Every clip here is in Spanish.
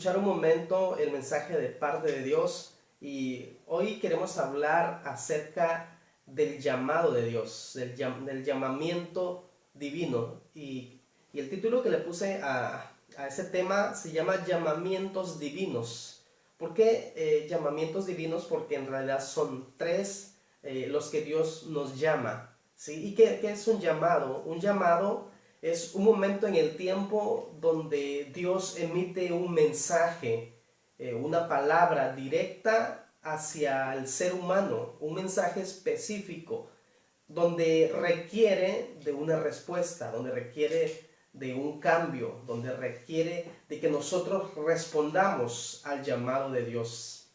escuchar un momento el mensaje de parte de Dios y hoy queremos hablar acerca del llamado de Dios, del llamamiento divino. Y el título que le puse a ese tema se llama Llamamientos Divinos. ¿Por qué llamamientos divinos? Porque en realidad son tres los que Dios nos llama, ¿sí? ¿Y qué es un llamado? Un llamado es un momento en el tiempo donde Dios emite un mensaje, una palabra directa hacia el ser humano, un mensaje específico, donde requiere de una respuesta, donde requiere de un cambio, donde requiere de que nosotros respondamos al llamado de Dios.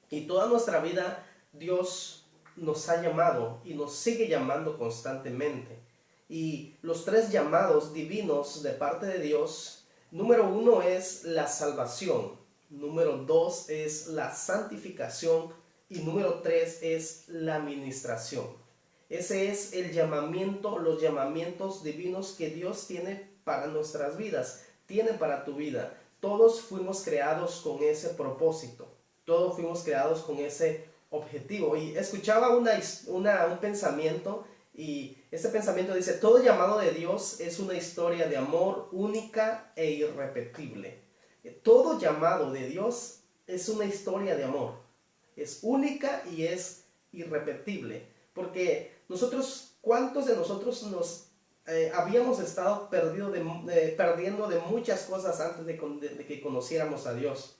Y toda nuestra vida Dios nos ha llamado y nos sigue llamando constantemente. Y los tres llamados divinos de parte de Dios, número uno es la salvación, número dos es la santificación y número tres es la administración. Ese es el llamamiento, los llamamientos divinos que Dios tiene para nuestras vidas, tiene para tu vida. Todos fuimos creados con ese propósito, todos fuimos creados con ese objetivo. Y escuchaba un pensamiento y ese pensamiento dice: todo llamado de Dios es una historia de amor única e irrepetible. Todo llamado de Dios es una historia de amor, es única y es irrepetible. Porque nosotros, ¿cuántos de nosotros nos habíamos estado perdiendo de muchas cosas antes de que conociéramos a Dios?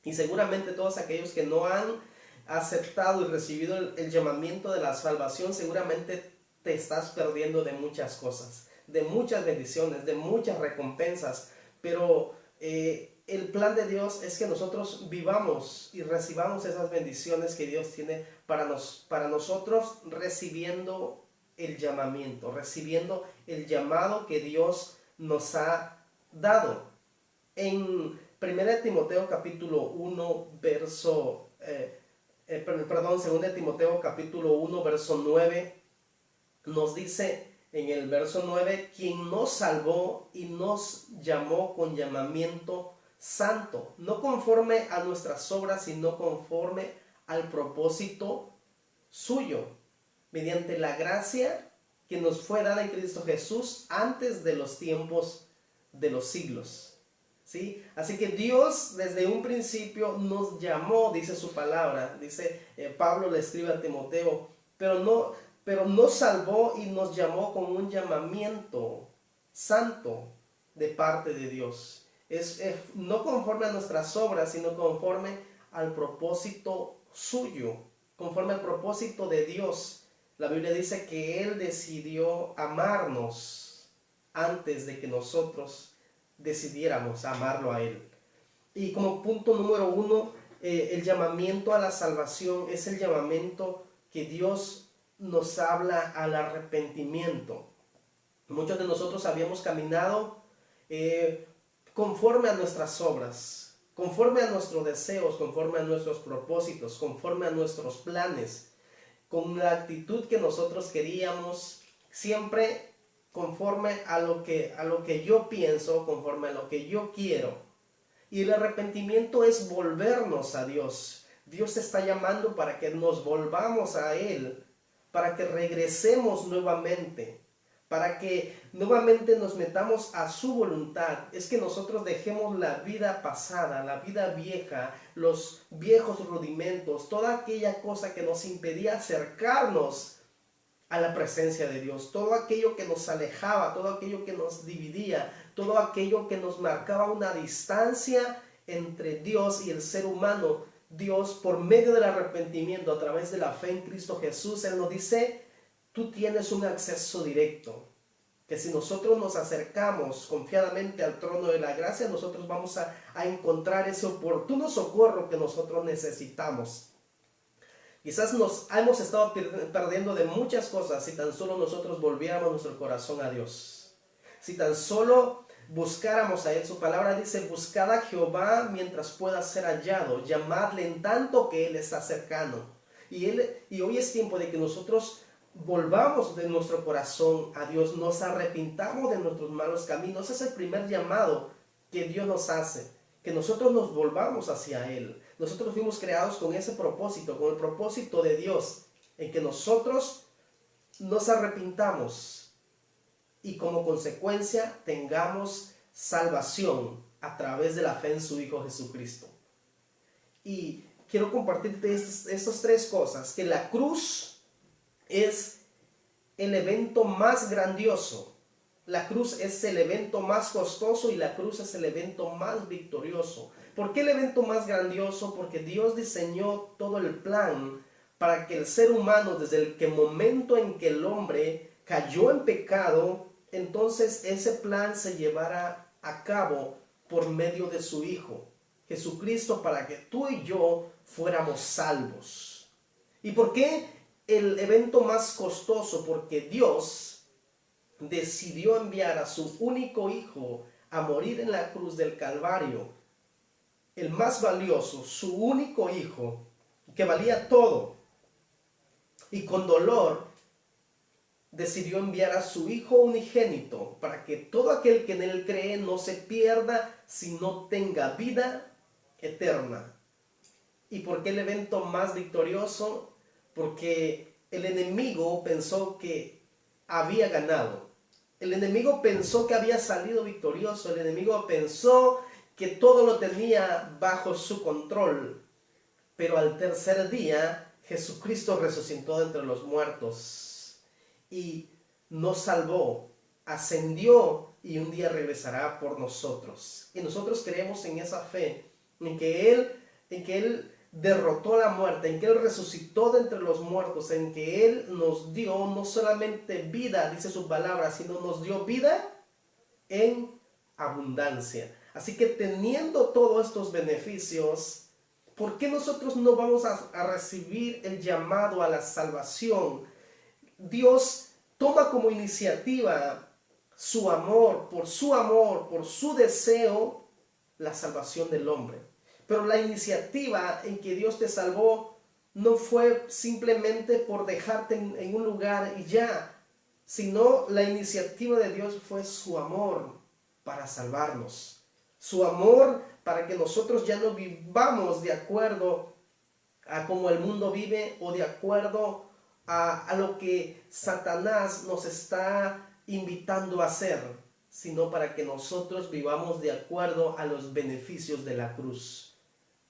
Y seguramente todos aquellos que no han aceptado y recibido el llamamiento de la salvación, seguramente te estás perdiendo de muchas cosas, de muchas bendiciones, de muchas recompensas. Pero el plan de Dios es que nosotros vivamos y recibamos esas bendiciones que Dios tiene para nosotros, recibiendo el llamamiento, recibiendo el llamado que Dios nos ha dado. En 1 Timoteo capítulo 1, verso, 2 Timoteo capítulo 1, verso 9, nos dice en el verso 9: quien nos salvó y nos llamó con llamamiento santo, no conforme a nuestras obras, sino conforme al propósito suyo, mediante la gracia que nos fue dada en Cristo Jesús antes de los tiempos de los siglos. ¿Sí? Así que Dios desde un principio nos llamó, dice su palabra, dice Pablo le escribe a Timoteo, pero nos salvó y nos llamó con un llamamiento santo de parte de Dios. Es no conforme a nuestras obras, sino conforme al propósito suyo, conforme al propósito de Dios. La Biblia dice que Él decidió amarnos antes de que nosotros decidiéramos amarlo a Él. Y como punto número uno, el llamamiento a la salvación es el llamamiento que Dios nos habla al arrepentimiento. Muchos de nosotros habíamos caminado conforme a nuestras obras, conforme a nuestros deseos, conforme a nuestros propósitos, conforme a nuestros planes, con la actitud que nosotros queríamos, siempre conforme a lo que yo pienso, conforme a lo que yo quiero. Y el arrepentimiento es volvernos a Dios. Dios te está llamando para que nos volvamos a Él, para que regresemos nuevamente, para que nuevamente nos metamos a su voluntad. Es que nosotros dejemos la vida pasada, la vida vieja, los viejos rudimentos, toda aquella cosa que nos impedía acercarnos a la presencia de Dios, todo aquello que nos alejaba, todo aquello que nos dividía, todo aquello que nos marcaba una distancia entre Dios y el ser humano. Dios, por medio del arrepentimiento, a través de la fe en Cristo Jesús, Él nos dice: tú tienes un acceso directo, que si nosotros nos acercamos confiadamente al trono de la gracia, nosotros vamos a encontrar ese oportuno socorro que nosotros necesitamos. Quizás nos hemos estado perdiendo de muchas cosas si tan solo nosotros volviéramos nuestro corazón a Dios. Si tan solo buscáramos a Él. Su palabra dice: buscad a Jehová mientras pueda ser hallado, llamadle en tanto que Él está cercano. Y hoy es tiempo de que nosotros volvamos de nuestro corazón a Dios, nos arrepintamos de nuestros malos caminos. Ese es el primer llamado que Dios nos hace, que nosotros nos volvamos hacia Él. Nosotros fuimos creados con ese propósito, con el propósito de Dios, en que nosotros nos arrepintamos y como consecuencia tengamos salvación a través de la fe en su Hijo Jesucristo. Y quiero compartirte estas tres cosas, que la cruz es el evento más grandioso, la cruz es el evento más costoso y la cruz es el evento más victorioso. ¿Por qué el evento más grandioso? Porque Dios diseñó todo el plan para que el ser humano, desde el momento en que el hombre cayó en pecado, entonces ese plan se llevara a cabo por medio de su Hijo Jesucristo, para que tú y yo fuéramos salvos. ¿Y por qué el evento más costoso? Porque Dios decidió enviar a su único Hijo a morir en la cruz del Calvario, el más valioso, su único Hijo, que valía todo, y con dolor decidió enviar a su Hijo unigénito para que todo aquel que en Él cree no se pierda, sino tenga vida eterna. ¿Y por qué el evento más victorioso? Porque el enemigo pensó que había ganado. El enemigo pensó que había salido victorioso. El enemigo pensó que todo lo tenía bajo su control. Pero al tercer día, Jesucristo resucitó de entre los muertos y nos salvó, ascendió y un día regresará por nosotros. Y nosotros creemos en esa fe, en que Él derrotó la muerte, en que Él resucitó de entre los muertos, en que Él nos dio no solamente vida, dice su palabra, sino nos dio vida en abundancia. Así que teniendo todos estos beneficios, ¿por qué nosotros no vamos a recibir el llamado a la salvación? Dios toma como iniciativa su amor, por su deseo, la salvación del hombre. Pero la iniciativa en que Dios te salvó no fue simplemente por dejarte en un lugar y ya, sino la iniciativa de Dios fue su amor para salvarnos. Su amor para que nosotros ya no vivamos de acuerdo a cómo el mundo vive o de acuerdo a lo que Satanás nos está invitando a hacer, sino para que nosotros vivamos de acuerdo a los beneficios de la cruz.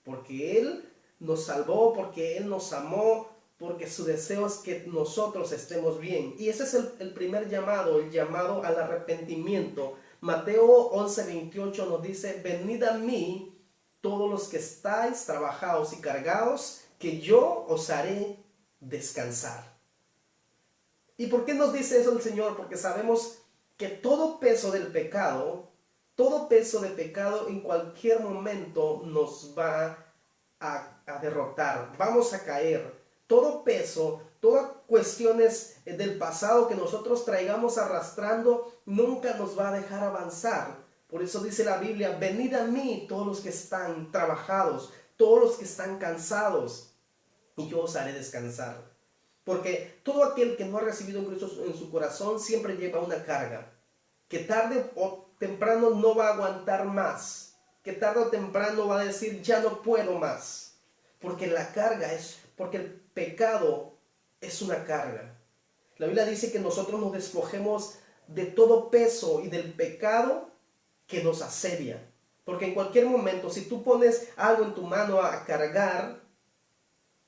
Porque Él nos salvó, porque Él nos amó, porque su deseo es que nosotros estemos bien. Y ese es el primer llamado, el llamado al arrepentimiento. Mateo 11:28 nos dice: venid a mí todos los que estáis trabajados y cargados, que yo os haré descansar. ¿Y por qué nos dice eso el Señor? Porque sabemos que todo peso del pecado, todo peso de pecado en cualquier momento nos va a derrotar, vamos a caer. Todo peso, todas cuestiones del pasado que nosotros traigamos arrastrando, nunca nos va a dejar avanzar. Por eso dice la Biblia: venid a mí todos los que están trabajados, todos los que están cansados, y yo os haré descansar. Porque todo aquel que no ha recibido a Cristo en su corazón siempre lleva una carga, que tarde o temprano no va a aguantar más, que tarde o temprano va a decir: ya no puedo más. Porque la carga porque el pecado es una carga. La Biblia dice que nosotros nos despojemos de todo peso y del pecado que nos asedia. Porque en cualquier momento, si tú pones algo en tu mano a cargar,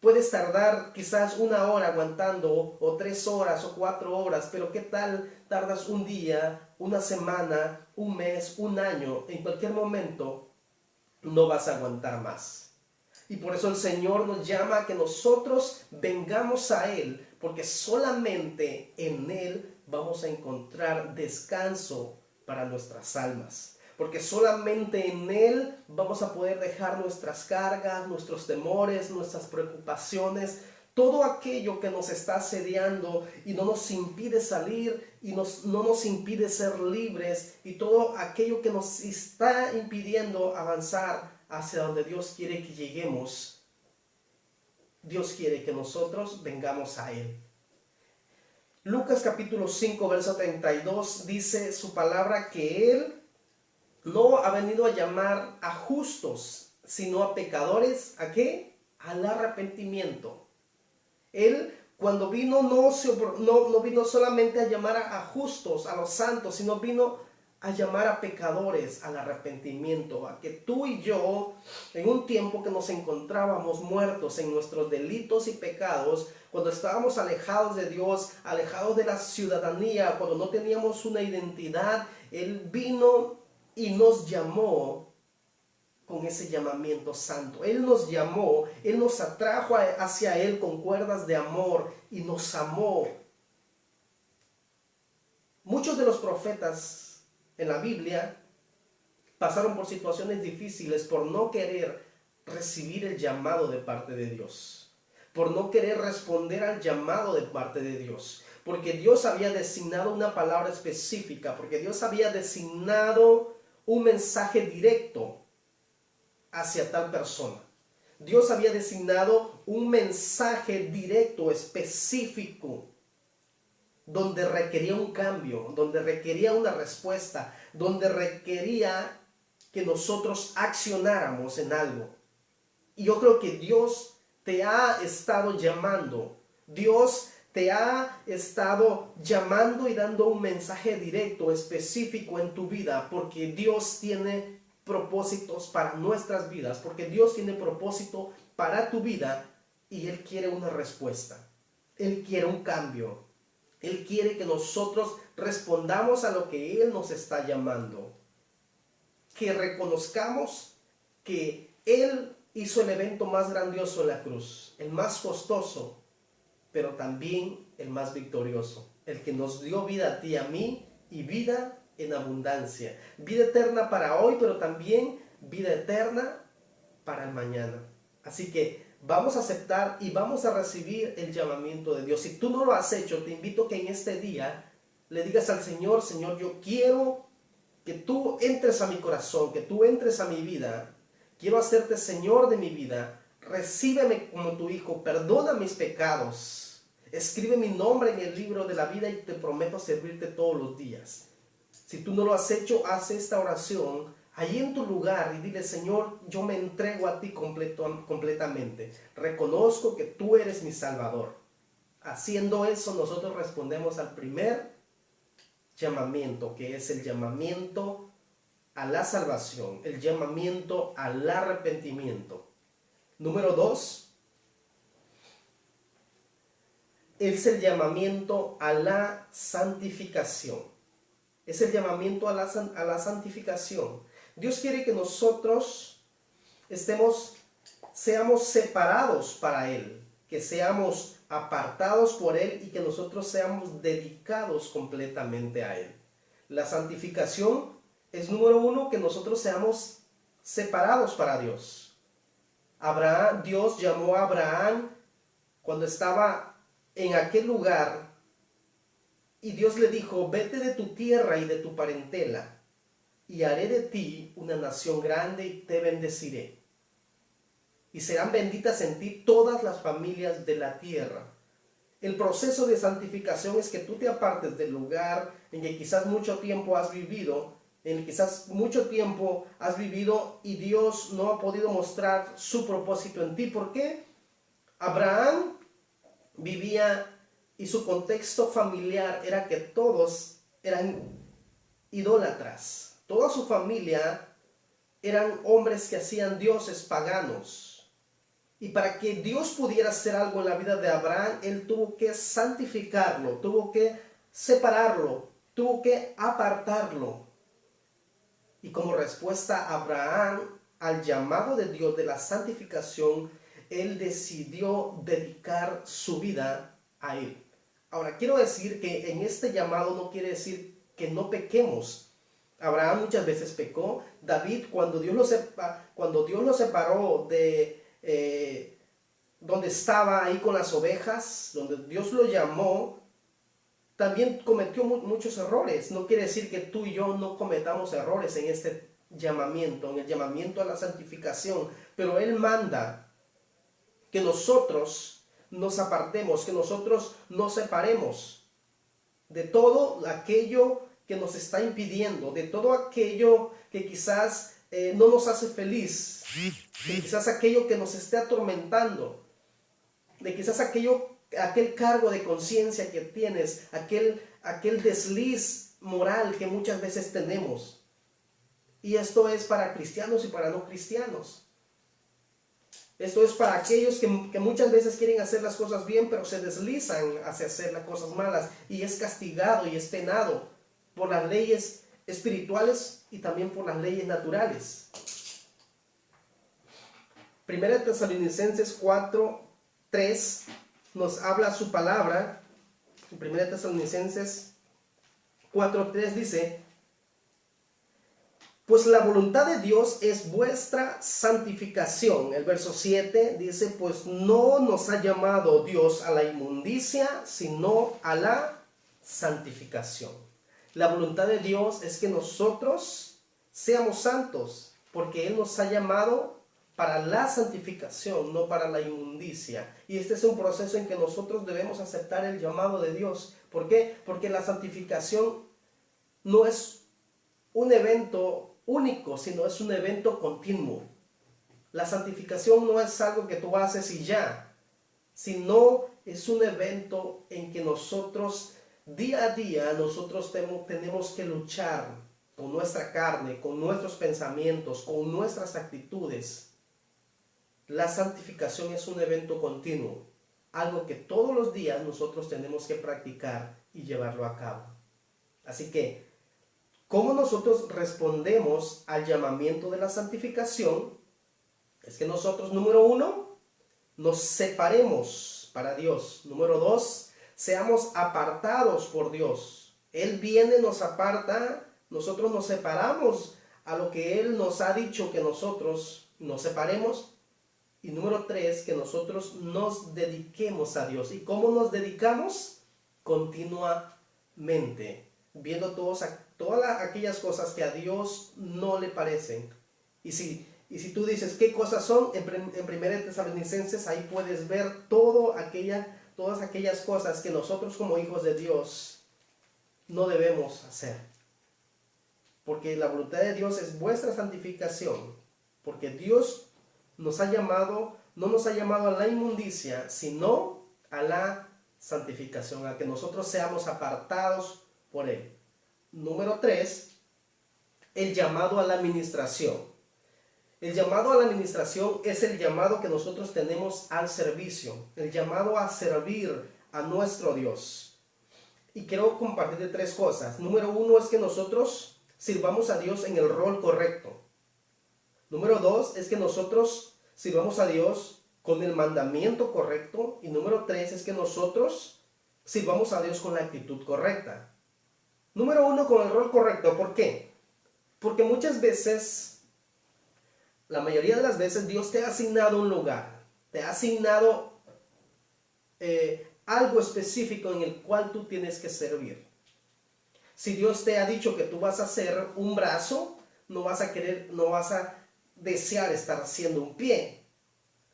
puedes tardar quizás 1 hora aguantando, o 3 horas, o 4 horas, pero ¿qué tal tardas un día, una semana, un mes, un año? En cualquier momento no vas a aguantar más. Y por eso el Señor nos llama a que nosotros vengamos a Él, porque solamente en Él vamos a encontrar descanso para nuestras almas. Porque solamente en Él vamos a poder dejar nuestras cargas, nuestros temores, nuestras preocupaciones, todo aquello que nos está asediando y no nos impide salir y no nos impide ser libres, y todo aquello que nos está impidiendo avanzar hacia donde Dios quiere que lleguemos. Dios quiere que nosotros vengamos a Él. Lucas capítulo 5, verso 32 dice su palabra que Él no ha venido a llamar a justos, sino a pecadores. ¿A qué? Al arrepentimiento. Él, cuando vino, no vino solamente a llamar a justos, a los santos, sino vino a llamar a pecadores al arrepentimiento, a que tú y yo, en un tiempo que nos encontrábamos muertos en nuestros delitos y pecados, cuando estábamos alejados de Dios, alejados de la ciudadanía, cuando no teníamos una identidad, Él vino y nos llamó con ese llamamiento santo. Él nos llamó, Él nos atrajo hacia Él con cuerdas de amor y nos amó. Muchos de los profetas en la Biblia pasaron por situaciones difíciles por no querer recibir el llamado de parte de Dios, por no querer responder al llamado de parte de Dios, porque Dios había designado una palabra específica, porque Dios había designado un mensaje directo hacia tal persona. Dios había designado un mensaje directo, específico, donde requería un cambio, donde requería una respuesta, donde requería que nosotros accionáramos en algo. Y yo creo que Dios te ha estado llamando. Dios te ha estado llamando y dando un mensaje directo, específico en tu vida, porque Dios tiene propósitos para nuestras vidas, porque Dios tiene propósito para tu vida y Él quiere una respuesta. Él quiere un cambio. Él quiere que nosotros respondamos a lo que Él nos está llamando. Que reconozcamos que Él hizo el evento más grandioso en la cruz, el más costoso, pero también el más victorioso. El que nos dio vida a ti y a mí, y vida en abundancia. Vida eterna para hoy, pero también vida eterna para el mañana. Así que vamos a aceptar y vamos a recibir el llamamiento de Dios. Si tú no lo has hecho, te invito a que en este día le digas al Señor: Señor, yo quiero que tú entres a mi corazón, que tú entres a mi vida. Quiero hacerte Señor de mi vida. Recíbeme como tu hijo, perdona mis pecados. Escribe mi nombre en el libro de la vida y te prometo servirte todos los días. Si tú no lo has hecho, haz esta oración allí en tu lugar y dile: Señor, yo me entrego a ti completamente. Reconozco que tú eres mi Salvador. Haciendo eso, nosotros respondemos al primer llamamiento, que es el llamamiento a la salvación, el llamamiento al arrepentimiento. Número 2 es el llamamiento a la santificación. Es el llamamiento a la santificación. Dios quiere que nosotros seamos separados para Él, que seamos apartados por Él y que nosotros seamos dedicados completamente a Él. La santificación es, número 1, que nosotros seamos separados para Dios. Dios llamó a Abraham cuando estaba en aquel lugar y Dios le dijo: vete de tu tierra y de tu parentela y haré de ti una nación grande y te bendeciré. Y serán benditas en ti todas las familias de la tierra. El proceso de santificación es que tú te apartes del lugar en que quizás mucho tiempo has vivido, y Dios no ha podido mostrar su propósito en ti. ¿Por qué? Abraham vivía y su contexto familiar era que todos eran idólatras. Toda su familia eran hombres que hacían dioses paganos. Y para que Dios pudiera hacer algo en la vida de Abraham, Él tuvo que santificarlo, tuvo que separarlo, tuvo que apartarlo. Y como respuesta a Abraham al llamado de Dios de la santificación, él decidió dedicar su vida a Él. Ahora, quiero decir que en este llamado no quiere decir que no pequemos. Abraham muchas veces pecó. David, cuando Dios lo separó de donde estaba ahí con las ovejas, donde Dios lo llamó, también cometió muchos errores. No quiere decir que tú y yo no cometamos errores en este llamamiento, en el llamamiento a la santificación, pero Él manda que nosotros nos apartemos, que nosotros nos separemos de todo aquello que nos está impidiendo, de todo aquello que quizás no nos hace feliz, de quizás aquello que nos esté atormentando, de quizás aquel cargo de conciencia que tienes, aquel desliz moral que muchas veces tenemos. Y esto es para cristianos y para no cristianos. Esto es para aquellos que muchas veces quieren hacer las cosas bien, pero se deslizan hacia hacer las cosas malas y es castigado y es penado por las leyes espirituales y también por las leyes naturales. Primera Tesalonicenses 4:3 nos habla su palabra. En Primera Tesalonicenses 4:3 dice: pues la voluntad de Dios es vuestra santificación. El verso 7 dice: pues no nos ha llamado Dios a la inmundicia, sino a la santificación. La voluntad de Dios es que nosotros seamos santos, porque Él nos ha llamado para la santificación, no para la inmundicia. Y este es un proceso en que nosotros debemos aceptar el llamado de Dios. ¿Por qué? Porque la santificación no es un evento único, sino es un evento continuo. La santificación no es algo que tú haces y ya, sino es un evento en que nosotros día a día tenemos que luchar con nuestra carne, con nuestros pensamientos, con nuestras actitudes. La santificación es un evento continuo, algo que todos los días nosotros tenemos que practicar y llevarlo a cabo. Así que, ¿cómo nosotros respondemos al llamamiento de la santificación? Es que nosotros, número 1, nos separemos para Dios. Número 2, seamos apartados por Dios. Él viene, nos aparta, nosotros nos separamos a lo que Él nos ha dicho que nosotros nos separemos. Y número 3, que nosotros nos dediquemos a Dios. ¿Y cómo nos dedicamos? Continuamente, viendo todas aquellas cosas que a Dios no le parecen. Y si tú dices qué cosas son, en 1 Tesalonicenses ahí puedes ver todas aquellas cosas que nosotros como hijos de Dios no debemos hacer. Porque la voluntad de Dios es vuestra santificación. Porque Dios nos ha llamado, no nos ha llamado a la inmundicia, sino a la santificación, a que nosotros seamos apartados por Él. Número 3, el llamado a la administración. El llamado a la administración es el llamado que nosotros tenemos al servicio, el llamado a servir a nuestro Dios. Y quiero compartirte 3 cosas. Número 1 es que nosotros sirvamos a Dios en el rol correcto. Número 2 es que nosotros sirvamos a Dios con el mandamiento correcto. Y número 3 es que nosotros sirvamos a Dios con la actitud correcta. Número 1, con el rol correcto. ¿Por qué? Porque muchas veces, la mayoría de las veces, Dios te ha asignado un lugar. Te ha asignado algo específico en el cual tú tienes que servir. Si Dios te ha dicho que tú vas a hacer un brazo, no vas a desear estar haciendo un pie.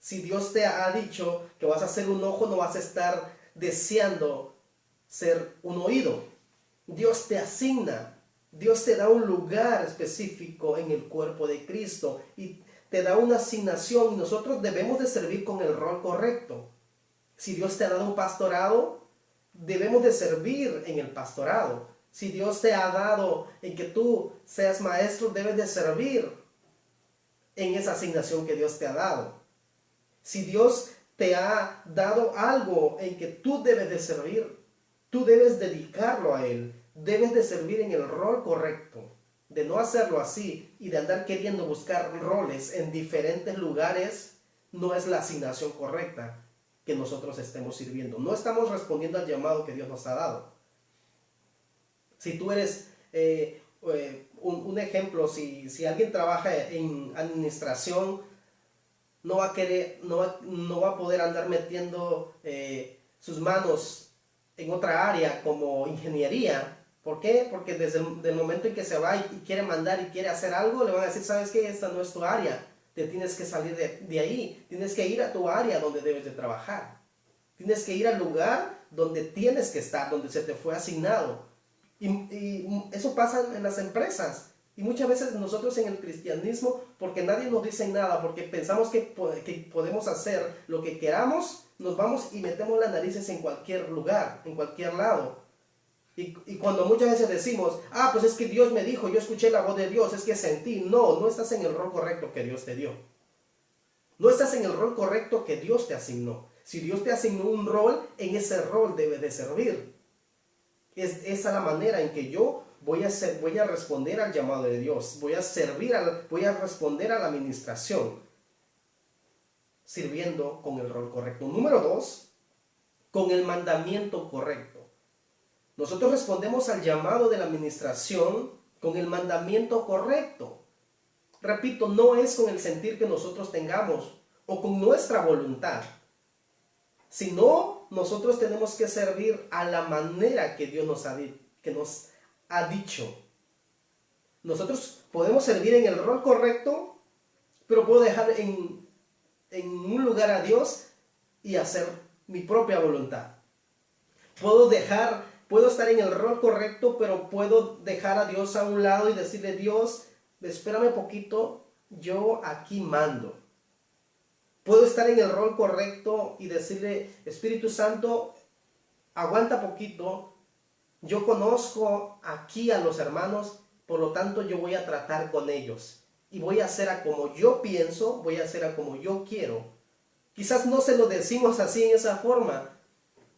Si Dios te ha dicho que vas a hacer un ojo, no vas a estar deseando ser un oído. Dios te asigna, Dios te da un lugar específico en el cuerpo de Cristo y te da una asignación y nosotros debemos de servir con el rol correcto. Si Dios te ha dado un pastorado, debemos de servir en el pastorado. Si Dios te ha dado en que tú seas maestro, debes de servir en esa asignación que Dios te ha dado. Si Dios te ha dado algo en que tú debes de servir, tú debes dedicarlo a Él. Debes de servir en el rol correcto. De no hacerlo así y de andar queriendo buscar roles en diferentes lugares, no es la asignación correcta que nosotros estemos sirviendo. No estamos respondiendo al llamado que Dios nos ha dado. Si tú eres un ejemplo, si alguien trabaja en administración, no va a poder andar metiendo sus manos en otra área como ingeniería. ¿Por qué? Porque desde el momento en que se va y quiere mandar y quiere hacer algo, le van a decir: ¿sabes qué? Esta no es tu área. Te tienes que salir de ahí. Tienes que ir a tu área donde debes de trabajar. Tienes que ir al lugar donde tienes que estar, donde se te fue asignado. Y eso pasa en las empresas. Y muchas veces nosotros en el cristianismo, porque nadie nos dice nada, porque pensamos que podemos hacer lo que queramos, nos vamos y metemos las narices en cualquier lugar, en cualquier lado. Y cuando muchas veces decimos, pues es que Dios me dijo, yo escuché la voz de Dios, es que sentí. No, no estás en el rol correcto que Dios te dio. No estás en el rol correcto que Dios te asignó. Si Dios te asignó un rol, en ese rol debes de servir. Es esa la manera en que yo voy a responder al llamado de Dios. Voy a responder a la administración, sirviendo con el rol correcto. Número 2, con el mandamiento correcto. Nosotros respondemos al llamado de la administración con el mandamiento correcto. Repito, no es con el sentir que nosotros tengamos o con nuestra voluntad, sino nosotros tenemos que servir a la manera que Dios nos ha dicho. Nosotros podemos servir en el rol correcto, pero puedo dejar en un lugar a Dios y hacer mi propia voluntad. Puedo estar en el rol correcto, pero puedo dejar a Dios a un lado y decirle, Dios, espérame poquito, yo aquí mando. Puedo estar en el rol correcto y decirle, Espíritu Santo, aguanta poquito, yo conozco aquí a los hermanos, por lo tanto yo voy a tratar con ellos. Y voy a hacer a como yo pienso, voy a hacer a como yo quiero. Quizás no se lo decimos así en esa forma,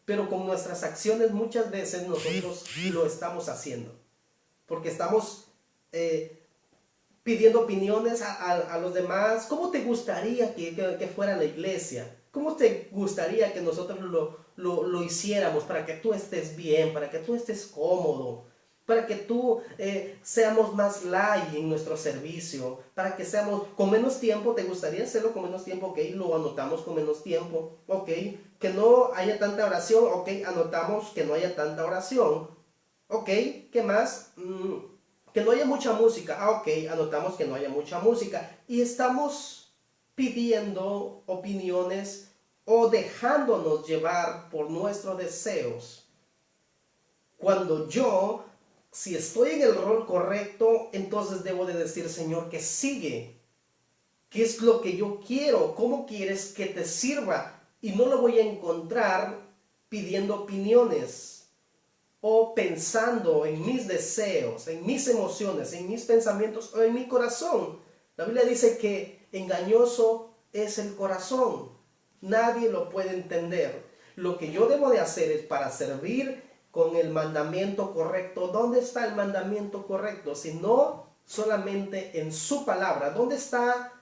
pero con nuestras acciones muchas veces nosotros lo estamos haciendo. Porque estamos pidiendo opiniones a los demás. ¿Cómo te gustaría que fuera la iglesia? ¿Cómo te gustaría que nosotros lo hiciéramos para que tú estés bien, para que tú estés cómodo, para que tú seamos más light en nuestro servicio, para que seamos con menos tiempo? ¿Te gustaría hacerlo con menos tiempo? Ok, lo anotamos con menos tiempo. Ok, que no haya tanta oración. Ok, anotamos que no haya tanta oración. Ok, ¿qué más? Que no haya mucha música. Ok, anotamos que no haya mucha música. Y estamos pidiendo opiniones o dejándonos llevar por nuestros deseos. Cuando si estoy en el rol correcto, entonces debo de decir, Señor, ¿qué sigue? ¿Qué es lo que yo quiero? ¿Cómo quieres que te sirva? Y no lo voy a encontrar pidiendo opiniones o pensando en mis deseos, en mis emociones, en mis pensamientos o en mi corazón. La Biblia dice que engañoso es el corazón. Nadie lo puede entender. Lo que yo debo de hacer es para servir con el mandamiento correcto. ¿Dónde está el mandamiento correcto? Si no solamente en su palabra. ¿Dónde está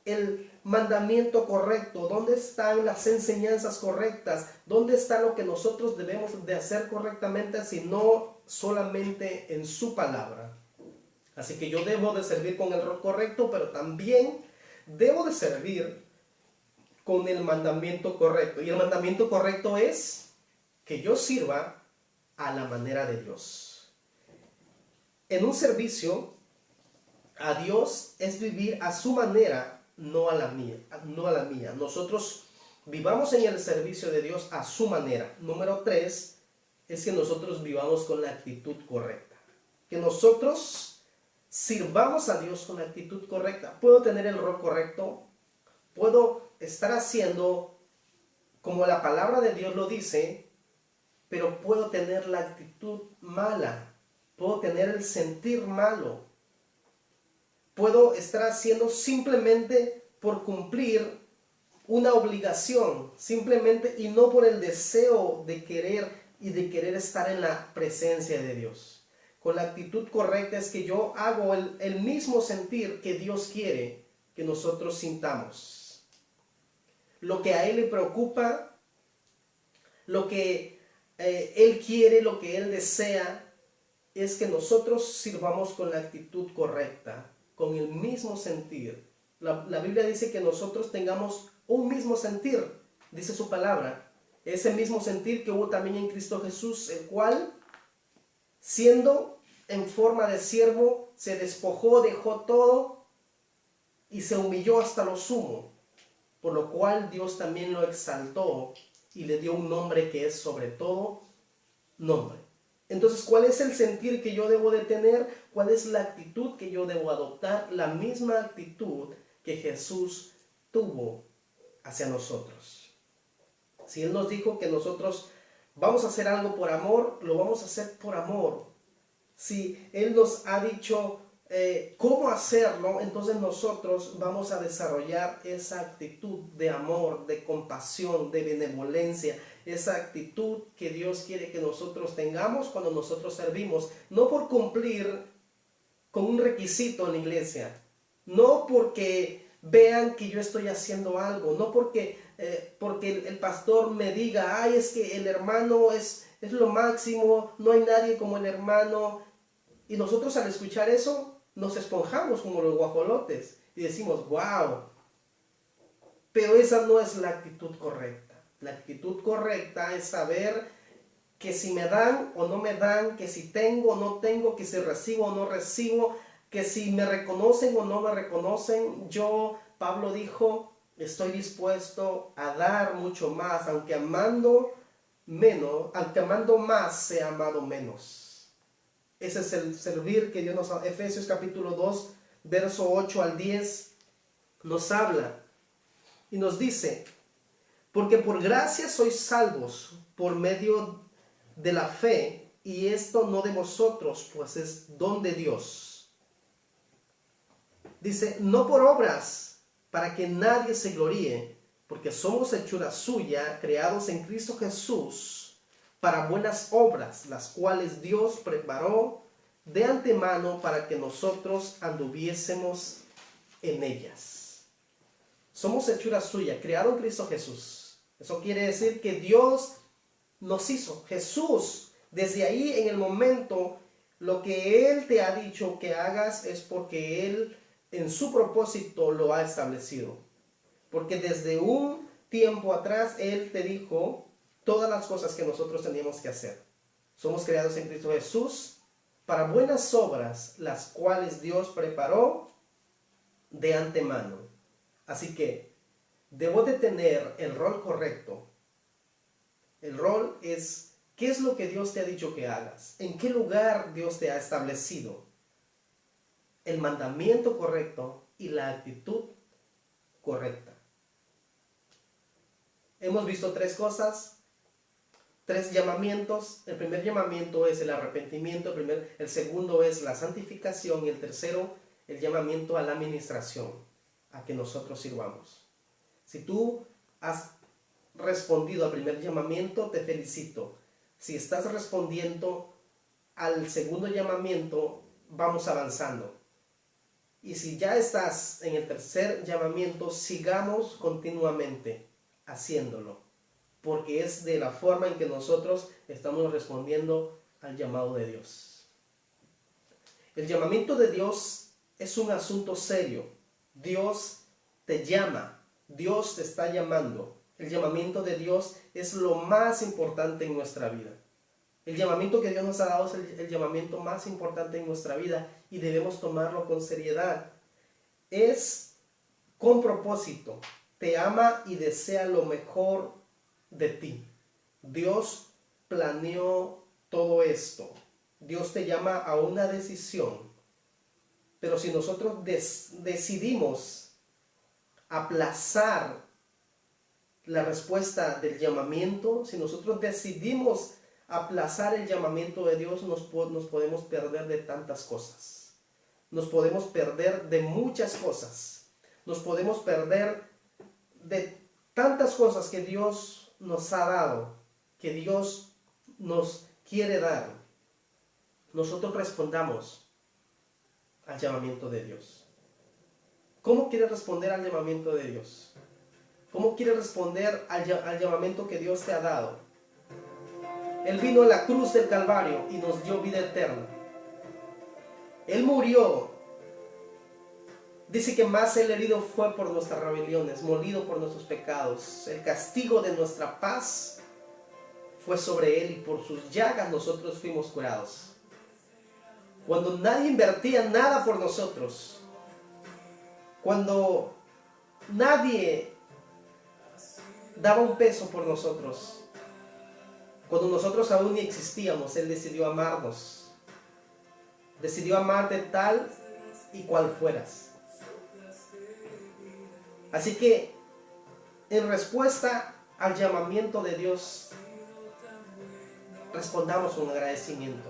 el mandamiento correcto? ¿Dónde están las enseñanzas correctas? ¿Dónde está lo que nosotros debemos de hacer correctamente, si no solamente en su palabra? Así que yo debo de servir con el rol correcto, pero también debo de servir con el mandamiento correcto. Y el mandamiento correcto es que yo sirva a la manera de Dios. En un servicio a Dios es vivir a su manera, no a la mía. Nosotros vivamos en el servicio de Dios a su manera. Número 3 es que nosotros vivamos con la actitud correcta. Que nosotros sirvamos a Dios con la actitud correcta. Puedo tener el rol correcto, puedo estar haciendo como la palabra de Dios lo dice, pero puedo tener la actitud mala, puedo tener el sentir malo. Puedo estar haciendo simplemente por cumplir una obligación, simplemente, y no por el deseo de querer estar en la presencia de Dios. Con la actitud correcta es que yo hago el mismo sentir que Dios quiere que nosotros sintamos. Lo que a Él le preocupa, lo que Él quiere, lo que Él desea, es que nosotros sirvamos con la actitud correcta, con el mismo sentir. La Biblia dice que nosotros tengamos un mismo sentir, dice su palabra. Ese mismo sentir que hubo también en Cristo Jesús, el cual, siendo en forma de siervo, se despojó, dejó todo y se humilló hasta lo sumo, por lo cual Dios también lo exaltó y le dio un nombre que es sobre todo nombre. Entonces, ¿cuál es el sentir que yo debo de tener? ¿Cuál es la actitud que yo debo adoptar? La misma actitud que Jesús tuvo hacia nosotros. Si Él nos dijo que nosotros vamos a hacer algo por amor, lo vamos a hacer por amor. Si Él nos ha dicho cómo hacerlo, entonces nosotros vamos a desarrollar esa actitud de amor, de compasión, de benevolencia, esa actitud que Dios quiere que nosotros tengamos cuando nosotros servimos, no por cumplir con un requisito en la iglesia, no porque vean que yo estoy haciendo algo, no porque el pastor me diga, ay, es que el hermano es lo máximo, no hay nadie como el hermano. Y nosotros al escuchar eso nos esponjamos como los guajolotes y decimos, wow. Pero esa no es la actitud correcta. La actitud correcta es saber que si me dan o no me dan, que si tengo o no tengo, que si recibo o no recibo, que si me reconocen o no me reconocen. Yo, Pablo dijo, estoy dispuesto a dar mucho más, aunque amando menos, aunque amando más, sea amado menos. Ese es el servir que Dios nos da. Efesios capítulo 2, verso 8 al 10, nos habla y nos dice, porque por gracia sois salvos por medio de la fe, y esto no de vosotros, pues es don de Dios. Dice, no por obras, para que nadie se gloríe, porque somos hechura suya, creados en Cristo Jesús, para buenas obras, las cuales Dios preparó de antemano para que nosotros anduviésemos en ellas. Somos hechura suya, creado en Cristo Jesús. Eso quiere decir que Dios nos hizo. Jesús, desde ahí en el momento, lo que Él te ha dicho que hagas es porque Él en su propósito lo ha establecido. Porque desde un tiempo atrás Él te dijo todas las cosas que nosotros teníamos que hacer. Somos creados en Cristo Jesús para buenas obras, las cuales Dios preparó de antemano. Así que debo de tener el rol correcto. El rol es, ¿qué es lo que Dios te ha dicho que hagas? ¿En qué lugar Dios te ha establecido? El mandamiento correcto y la actitud correcta. Hemos visto tres cosas. Tres llamamientos. El primer llamamiento es el arrepentimiento, el segundo es la santificación y el tercero, el llamamiento a la administración, a que nosotros sirvamos. Si tú has respondido al primer llamamiento, te felicito. Si estás respondiendo al segundo llamamiento, vamos avanzando. Y si ya estás en el tercer llamamiento, sigamos continuamente haciéndolo, porque es de la forma en que nosotros estamos respondiendo al llamado de Dios. El llamamiento de Dios es un asunto serio. Dios te llama, Dios te está llamando. El llamamiento de Dios es lo más importante en nuestra vida. El llamamiento que Dios nos ha dado es el llamamiento más importante en nuestra vida y debemos tomarlo con seriedad. Es con propósito. Te ama y desea lo mejor de ti. Dios planeó todo esto. Dios te llama a una decisión. Pero si nosotros decidimos aplazar la respuesta del llamamiento, si nosotros decidimos aplazar el llamamiento de Dios, nos podemos perder de tantas cosas. Nos podemos perder de muchas cosas. Nos podemos perder de tantas cosas que Dios nos ha dado, que Dios nos quiere dar. Nosotros respondamos al llamamiento de Dios. ¿Cómo quieres responder al llamamiento de Dios? ¿Cómo quieres responder al llamamiento que Dios te ha dado? Él vino a la cruz del Calvario y nos dio vida eterna. Él murió. Dice que más el herido fue por nuestras rebeliones, molido por nuestros pecados. El castigo de nuestra paz fue sobre Él y por sus llagas nosotros fuimos curados. Cuando nadie invertía nada por nosotros, cuando nadie daba un peso por nosotros, Cuando nosotros aún ni existíamos, Él decidió amarnos. Decidió amarte tal y cual fueras. Así que, en respuesta al llamamiento de Dios, respondamos con agradecimiento.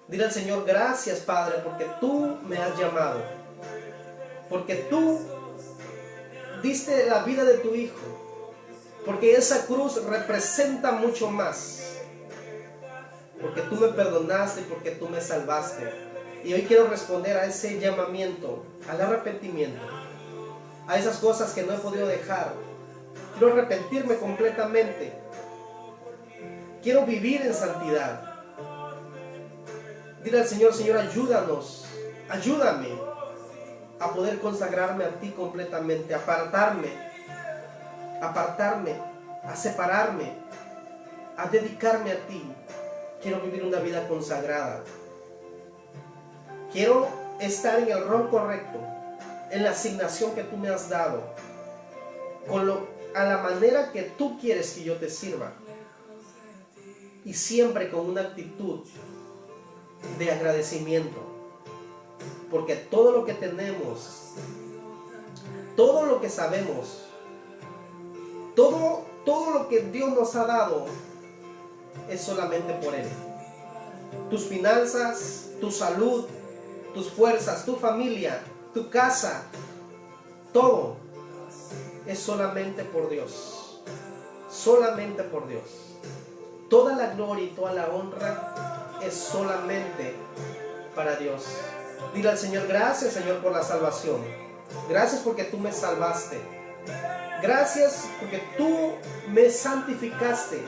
Dile al Señor: gracias, Padre, porque tú me has llamado. Porque tú diste la vida de tu Hijo. Porque esa cruz representa mucho más. Porque tú me perdonaste, porque tú me salvaste. Y hoy quiero responder a ese llamamiento, al arrepentimiento, a esas cosas que no he podido dejar. Quiero arrepentirme completamente. Quiero vivir en santidad. Dile al Señor: Señor, ayúdanos, ayúdame a poder consagrarme a ti completamente, apartarme, a separarme, a dedicarme a ti. Quiero vivir una vida consagrada. Quiero estar en el rol correcto, en la asignación que tú me has dado, a la manera que tú quieres que yo te sirva. Y siempre con una actitud de agradecimiento. Porque todo lo que tenemos, todo lo que sabemos, todo lo que Dios nos ha dado es solamente por Él. Tus finanzas, tu salud, tus fuerzas, tu familia, tu casa, todo es solamente por Dios. Solamente por Dios. Toda la gloria y toda la honra es solamente para Dios. Dile al Señor: gracias, Señor, por la salvación. Gracias porque tú me salvaste. Gracias porque tú me santificaste.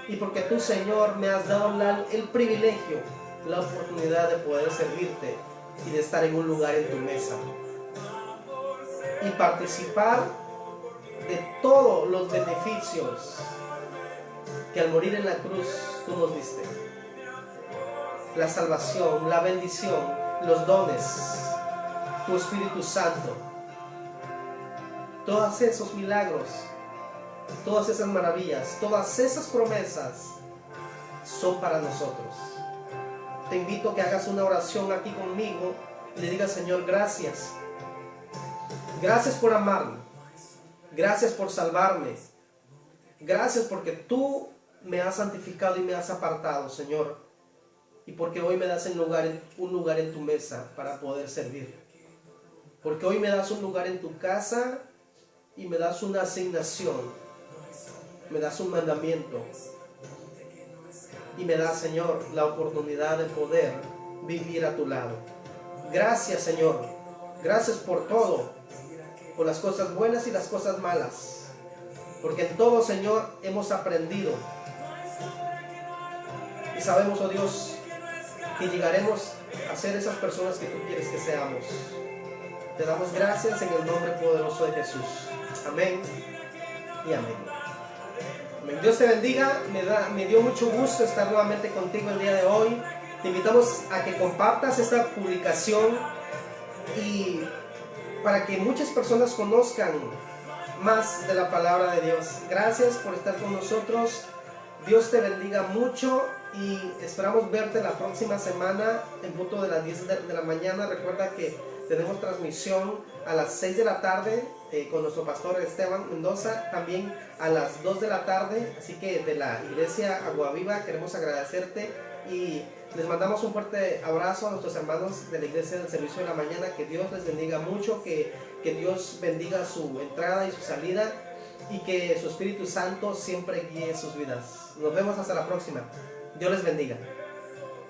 Y porque tú, Señor, me has dado el privilegio, la oportunidad de poder servirte y de estar en un lugar en tu mesa. Y participar de todos los beneficios que al morir en la cruz tú nos diste. La salvación, la bendición, los dones, tu Espíritu Santo, todos esos milagros, todas esas maravillas, todas esas promesas son para nosotros. Te invito a que hagas una oración aquí conmigo y le digas: Señor, gracias. Gracias por amarme. Gracias por salvarme. Gracias porque tú me has santificado y me has apartado, Señor. Y porque hoy me das un lugar en tu mesa para poder servir. Porque hoy me das un lugar en tu casa y me das una asignación. Me das un mandamiento. Y me das, Señor, la oportunidad de poder vivir a tu lado. Gracias, Señor. Gracias por todo. Por las cosas buenas y las cosas malas. Porque en todo, Señor, hemos aprendido. Y sabemos, oh Dios, que llegaremos a ser esas personas que tú quieres que seamos. Te damos gracias en el nombre poderoso de Jesús. Amén y amén. Amén. Dios te bendiga. Me dio mucho gusto estar nuevamente contigo el día de hoy. Te invitamos a que compartas esta publicación y para que muchas personas conozcan más de la palabra de Dios. Gracias por estar con nosotros. Dios te bendiga mucho y esperamos verte la próxima semana en punto de las 10 de la mañana. Recuerda que tenemos transmisión a las 6 de la tarde con nuestro pastor Esteban Mendoza, también a las 2 de la tarde. Así que de la iglesia Agua Viva queremos agradecerte y les mandamos un fuerte abrazo a nuestros hermanos de la iglesia del servicio de la mañana. Que Dios les bendiga mucho, que Dios bendiga su entrada y su salida y que su Espíritu Santo siempre guíe sus vidas. Nos vemos hasta la próxima. Dios les bendiga.